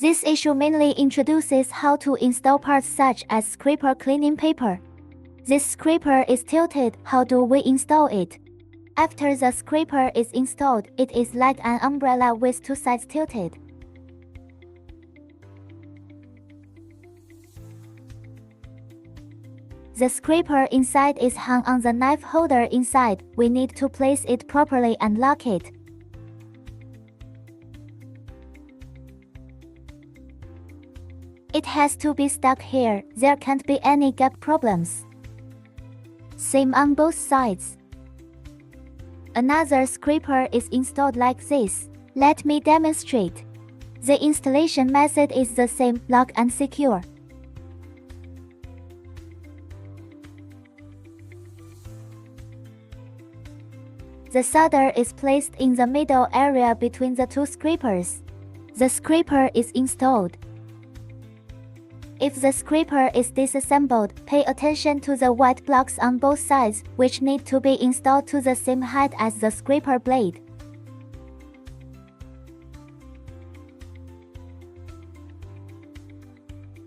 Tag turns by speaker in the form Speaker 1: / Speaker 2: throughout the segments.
Speaker 1: This issue mainly introduces how to install parts such as scraper cleaning paper. This scraper is tilted. How do we install it? After the scraper is installed, it is like an umbrella with two sides tilted. The scraper inside is hung on the knife holder inside. We need to place it properly and lock it. It has to be stuck here. There can't be any gap problems. Same on both sides. Another scraper is installed like this. Let me demonstrate. The installation method is the same, lock and secure. The solder is placed in the middle area between the two scrapers. The scraper is installed. If the scraper is disassembled, pay attention to the white blocks on both sides, which need to be installed to the same height as the scraper blade.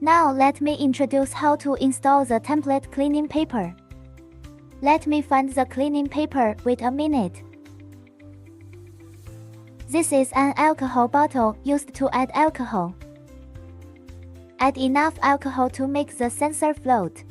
Speaker 1: Now let me introduce how to install the template cleaning paper. Let me find the cleaning paper. Wait a minute. This is an alcohol bottle used to add alcohol. Add enough alcohol to make the sensor float.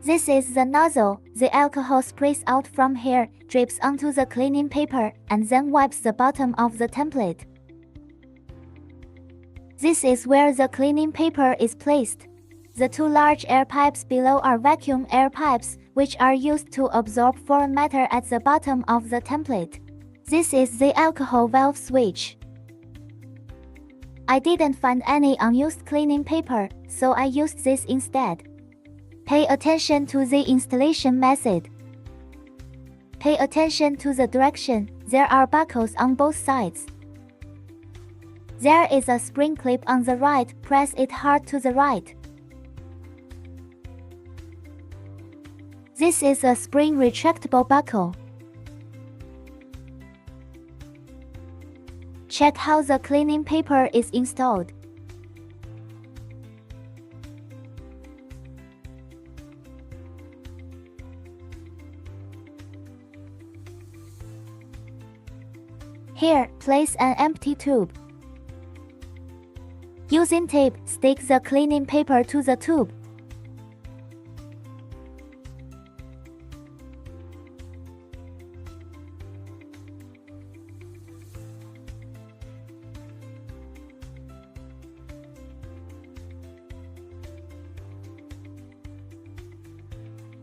Speaker 1: This is the nozzle. The alcohol sprays out from here, drips onto the cleaning paper, and then wipes the bottom of the template. This is where the cleaning paper is placed. The two large air pipes below are vacuum air pipes, which are used to absorb foreign matter at the bottom of the template. This is the alcohol valve switch. I didn't find any unused cleaning paper, so I used this instead. Pay attention to the installation method. Pay attention to the direction. There are buckles on both sides. There is a spring clip on the right. Press it hard to the right. This is a spring retractable buckle. Check how the cleaning paper is installed. Here, place an empty tube. Using tape, stick the cleaning paper to the tube.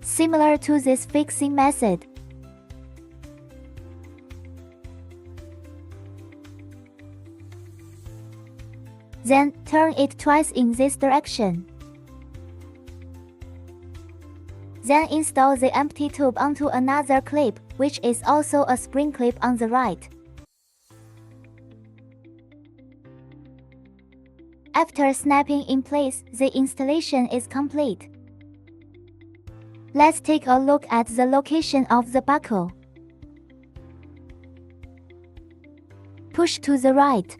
Speaker 1: Similar to this fixing method. Then, turn it twice in this direction. Then install the empty tube onto another clip, which is also a spring clip on the right. After snapping in place, the installation is complete. Let's take a look at the location of the buckle. Push to the right.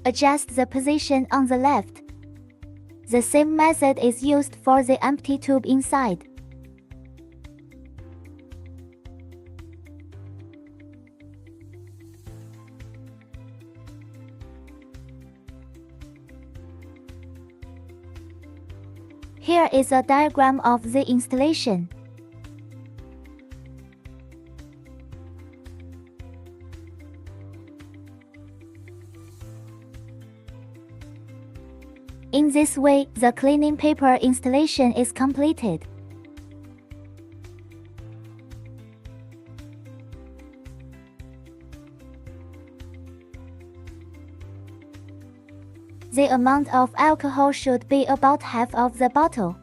Speaker 1: Adjust the position on the left. The same method is used for the empty tube inside. Here is a diagram of the installation. In this way, the cleaning paper installation is completed. The amount of alcohol should be about half of the bottle.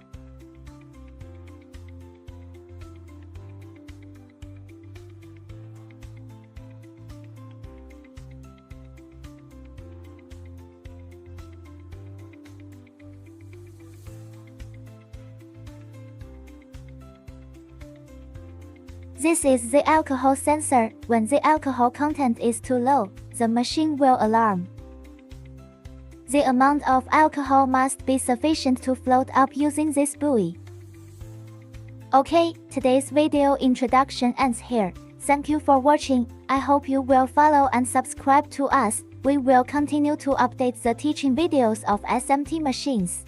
Speaker 1: This is the alcohol sensor. When the alcohol content is too low, the machine will alarm. The amount of alcohol must be sufficient to float up using this buoy. Okay, today's video introduction ends here. Thank you for watching. I hope you will follow and subscribe to us. We will continue to update the teaching videos of SMT machines.